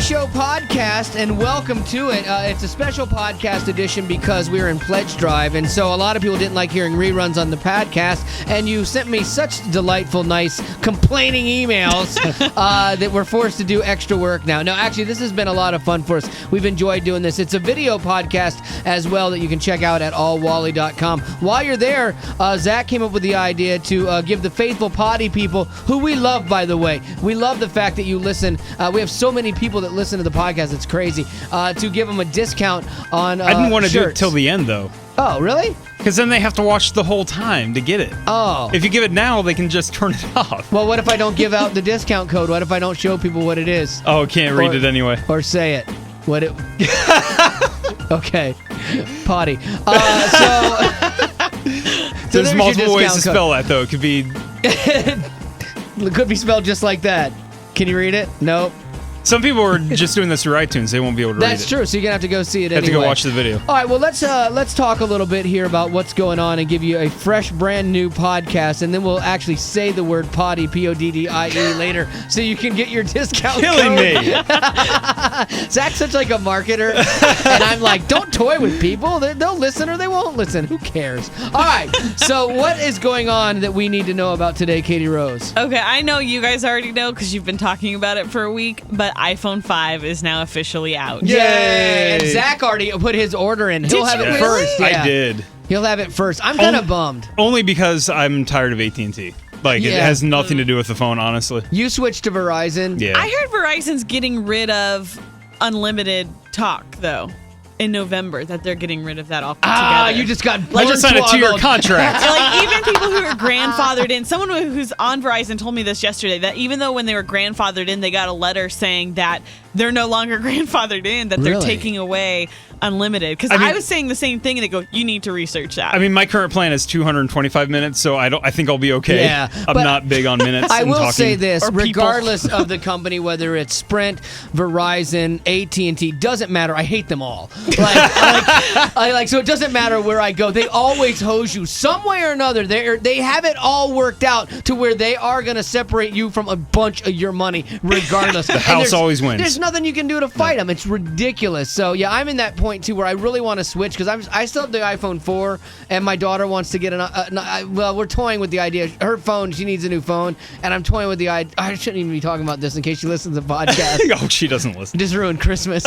Show podcast, and welcome to it. It's a special podcast edition because we're in Pledge Drive, and so a lot of people didn't like hearing reruns on the podcast, and you sent me such delightful, nice, complaining emails that we're forced to do extra work now. No, actually, this has been a lot of fun for us. We've enjoyed doing this. It's a video podcast as well that you can check out at allwally.com. While you're there, Zach came up with the idea to give the faithful Poddy people, who we love, by the way. We love the fact that you listen. We have so many people that listen to the podcast. It's crazy. To give them a discount on I didn't want to shirts. do it till the end, though. Oh, really? Because then they have to watch the whole time to get it. Oh. If you give it now, they can just turn it off. Well, what if I don't give out the discount code? What if I don't show people what it is? Oh, can't read it anyway. Or say it. What it... Okay. Poddy. So there's multiple ways to spell that, though. It could be... It could be spelled just like that. Can you read it? Nope. Some people are just doing this through iTunes. They won't be able to read it. That's true, so you're going to have to go see it anyway. anyway. Have to go watch the video. All right, well, let's talk a little bit here about what's going on and give you a fresh, brand new podcast, and then we'll actually say the word Poddy, P-O-D-D-I-E, later, so you can get your discount Killing code. me. Zach's such like a marketer, and I'm like, don't toy with people. They'll listen or they won't listen. Who cares? All right, so what is going on that we need to know about today, Katie Rose? Okay, I know you guys already know because you've been talking about it for a week, but iPhone 5 is now officially out. Yay! And Zach already put his order in. He'll have it first. Yeah. I did. He'll have it first. I'm kind of bummed. Only because I'm tired of AT&T. Like, it has nothing to do with the phone, honestly. You switched to Verizon. Yeah. I heard Verizon's getting rid of unlimited talk, though, in November, that they're getting rid of that all together. You just got I just signed a 2-year contract. Like, even people who are grandfathered in, someone who's on Verizon told me this yesterday, that even though when they were grandfathered in, they got a letter saying that they're no longer grandfathered in, that they're taking away unlimited. Because I was saying the same thing, and they go, you need to research that. I mean, my current plan is 225 minutes, so I think I'll be okay. Yeah, I'm not big on minutes. I will talking. say this, regardless of the company, whether it's Sprint, Verizon, AT&T, doesn't matter. I hate them all. So it doesn't matter where I go. They always hose you some way or another. They have it all worked out to where they are going to separate you from a bunch of your money, regardless. The house always wins. There's nothing you can do to fight them. It's ridiculous. So yeah, I'm in that point too where I really want to switch because I still have the iPhone 4, and my daughter wants to get well, we're toying with the idea. Her phone, she needs a new phone, and I'm toying with the idea. I shouldn't even be talking about this in case she listens to the podcast. Oh, she doesn't listen. Just ruined Christmas.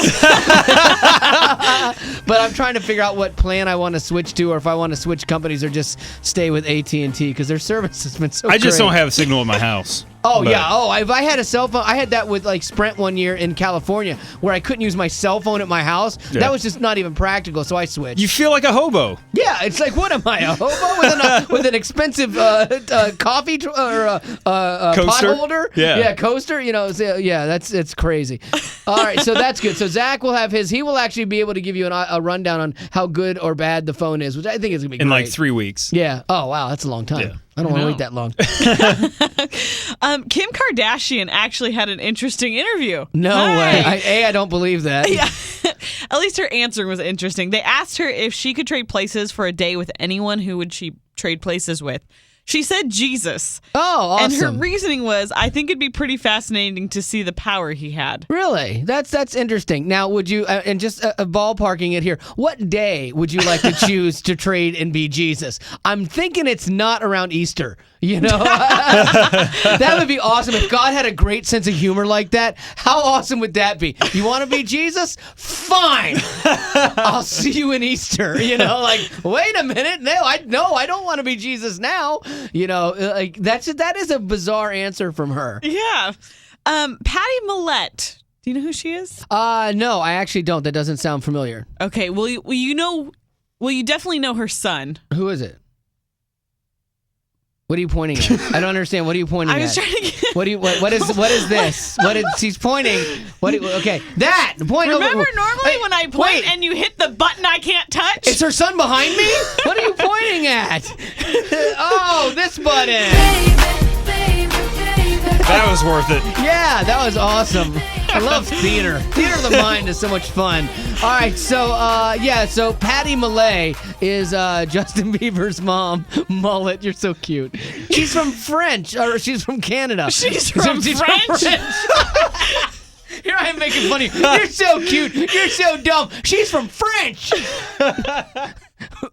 But I'm trying to figure out what plan I want to switch to, or if I want to switch companies or just stay with AT&T because their service has been so I just great. don't have a signal in my house. Oh, yeah. Oh, if I had a cell phone, I had that with like Sprint one year in California where I couldn't use my cell phone at my house. Yeah. That was just not even practical, so I switched. You feel like a hobo. Yeah, it's like, what am I, a hobo with an expensive coffee or pot holder? Yeah, coaster. You know, so, yeah, it's crazy. All right, so that's good. So Zach will have his. He will actually be able to give you a rundown on how good or bad the phone is, which I think is gonna be great. In like 3 weeks. Yeah. Oh wow, that's a long time. Yeah. I don't want to wait that long. Kim Kardashian actually had an interesting interview. No way. I don't believe that. Yeah. At least her answer was interesting. They asked her if she could trade places for a day with anyone, who would she trade places with? She said Jesus. Oh, awesome. And her reasoning was, I think it'd be pretty fascinating to see the power he had. Really? That's interesting. Now, would you, and just ballparking it here, what day would you like to choose to trade and be Jesus? I'm thinking it's not around Easter. You know? That would be awesome. If God had a great sense of humor like that, how awesome would that be? You want to be Jesus? Fine. I'll see you in Easter. You know, like, wait a minute. No, I don't want to be Jesus now. You know, like that is a bizarre answer from her. Yeah. Patty Millette. Do you know who she is? No, I actually don't. That doesn't sound familiar. Okay. Well, you definitely know her son. Who is it? What are you pointing at? I don't understand. What are you pointing at? I was trying to get... What is this? She's pointing? Okay, that point. Remember, normally when I point and you hit the button I can't touch? Is her son behind me? What are you pointing at? Oh, this button. That was worth it. Yeah, that was awesome. I love theater. Theater of the mind is so much fun. All right, so Patty Millette is Justin Bieber's mom. Mullet, you're so cute. She's from she's from Canada. She's from French? Here I am making fun of you. You're so cute. You're so dumb. She's from France.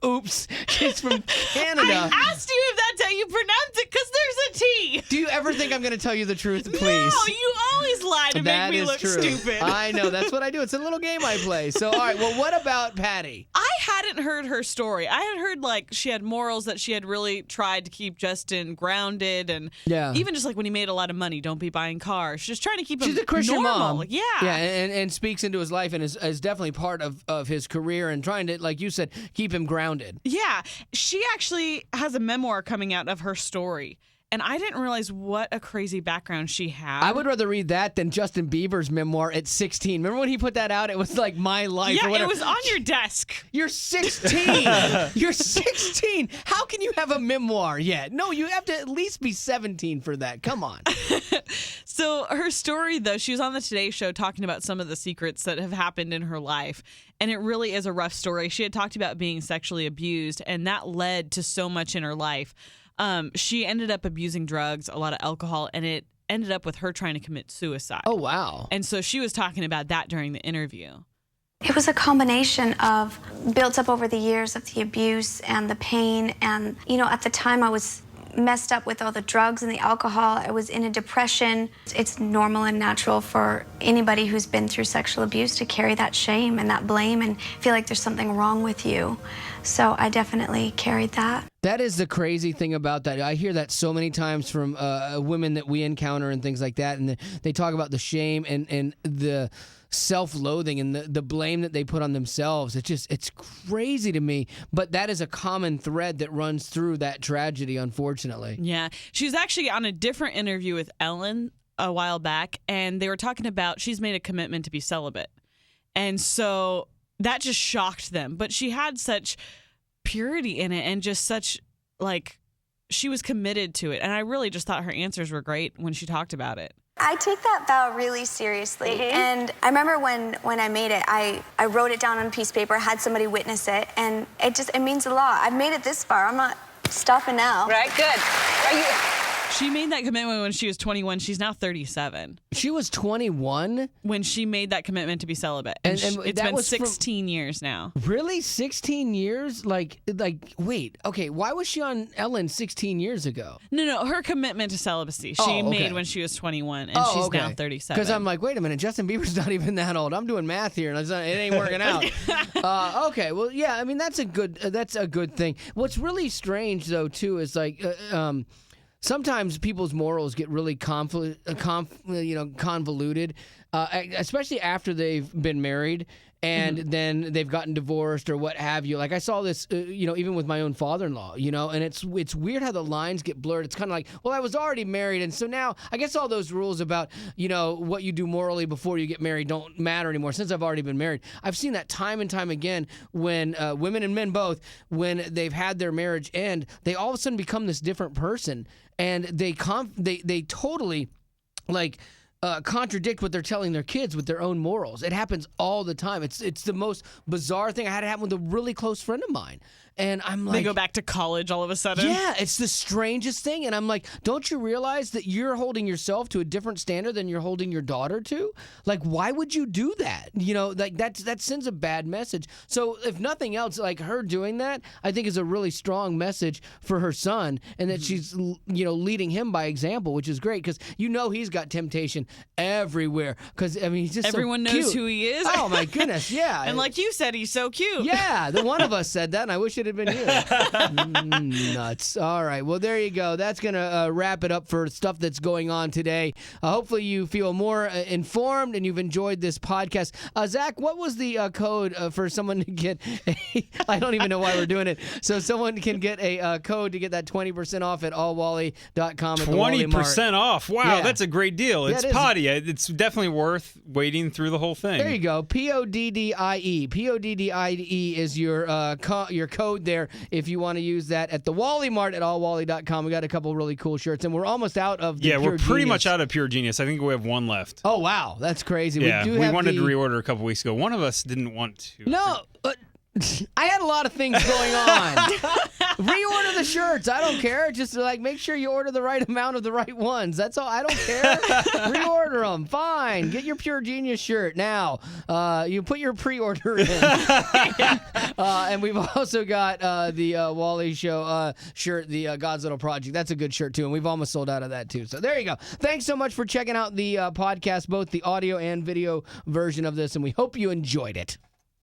Oops. She's from Canada. I asked you if that's how you pronounce it because there's a T. Do you ever think I'm going to tell you the truth, please? No, you always lie to make me look stupid. I know. That's what I do. It's a little game I play. So, all right. Well, what about Patty? I hadn't heard her story. I had heard like she had morals, that she had really tried to keep Justin grounded, and even just like when he made a lot of money, don't be buying cars. She's trying to keep him She's a Christian normal. mom. Yeah. Yeah, and speaks into his life and is definitely part of his career and trying to, like you said, keep him grounded. Yeah. She actually has a memoir coming out of her story. And I didn't realize what a crazy background she had. I would rather read that than Justin Bieber's memoir at 16. Remember when he put that out? It was like My Life. Yeah, or whatever. it was on your desk. You're 16. You're 16. How can you have a memoir yet? No, you have to at least be 17 for that. Come on. So her story, though, she was on the Today Show talking about some of the secrets that have happened in her life. And it really is a rough story. She had talked about being sexually abused, and that led to so much in her life. She ended up abusing drugs, a lot of alcohol, and it ended up with her trying to commit suicide. Oh, wow. And so she was talking about that during the interview. It was a combination of built up over the years of the abuse and the pain. And, you know, at the time I was messed up with all the drugs and the alcohol. I was in a depression. It's normal and natural for anybody who's been through sexual abuse to carry that shame and that blame and feel like there's something wrong with you. So I definitely carried that. That is the crazy thing about that. I hear that so many times from women that we encounter and things like that, and they talk about the shame and the self-loathing and the blame that they put on themselves. It's crazy to me, but that is a common thread that runs through that tragedy, unfortunately. Yeah. She was actually on a different interview with Ellen a while back, and they were talking about she's made a commitment to be celibate. And so that just shocked them. But she had such purity in it and just such, like, she was committed to it. And I really just thought her answers were great when she talked about it. I take that vow really seriously. And I remember when I made it, I wrote it down on a piece of paper, had somebody witness it, and it means a lot. I've made it this far. I'm not stopping now. Right, good. Are you... She made that commitment when she was 21. She's now 37. She was 21? When she made that commitment to be celibate. And it's been 16 years now. Really? 16 years? Like, wait, okay, why was she on Ellen 16 years ago? No, her commitment to celibacy she made when she was 21, and she's now 37. Because I'm like, wait a minute, Justin Bieber's not even that old. I'm doing math here, and it ain't working out. Okay, well, yeah, I mean, that's a good thing. What's really strange, though, too, is like, sometimes people's morals get really convoluted, especially after they've been married and then they've gotten divorced or what have you. Like I saw this, even with my own father-in-law, and it's weird how the lines get blurred. It's kind of like, well, I was already married, and so now I guess all those rules about, what you do morally before you get married don't matter anymore since I've already been married. I've seen that time and time again when women and men both, when they've had their marriage end, they all of a sudden become this different person, and they totally, like, contradict what they're telling their kids with their own morals. It happens all the time. It's the most bizarre thing. I had it happen with a really close friend of mine. And I'm like... They go back to college all of a sudden? Yeah, it's the strangest thing. And I'm like, don't you realize that you're holding yourself to a different standard than you're holding your daughter to? Like, why would you do that? Like that sends a bad message. So if nothing else, like her doing that, I think is a really strong message for her son, and that she's, leading him by example, which is great because he's got temptation everywhere. Because, I mean, he's just everyone so knows cute. who he is. Oh, my goodness, yeah. And like you said, he's so cute. Yeah, the one of us said that, and I wish it had been you. Nuts. All right. Well, there you go. That's going to wrap it up for stuff that's going on today. Hopefully you feel more informed and you've enjoyed this podcast. Zach, what was the code for someone to get I don't even know why we're doing it. So someone can get a code to get that 20% off at allwally.com. 20% off. Wow, that's a great deal. It's Poddy. It's definitely worth waiting through the whole thing. There you go. PODDIE. PODDIE is your code there if you want to use that at the Wally Mart at allwally.com. We got a couple really cool shirts, and we're almost out of the we're pretty much out of Pure Genius. I think we have one left. Oh, wow. That's crazy. Yeah, we wanted to reorder a couple weeks ago. One of us didn't want to. No. I had a lot of things going on. Reorder the shirts. I don't care. Just like make sure you order the right amount of the right ones. That's all. I don't care. Reorder them. Fine. Get your Pure Genius shirt now. You put your pre-order in. And we've also got the Wally Show shirt, the God's Little Project. That's a good shirt too, and we've almost sold out of that too. So there you go. Thanks so much for checking out the podcast, both the audio and video version of this, and we hope you enjoyed it.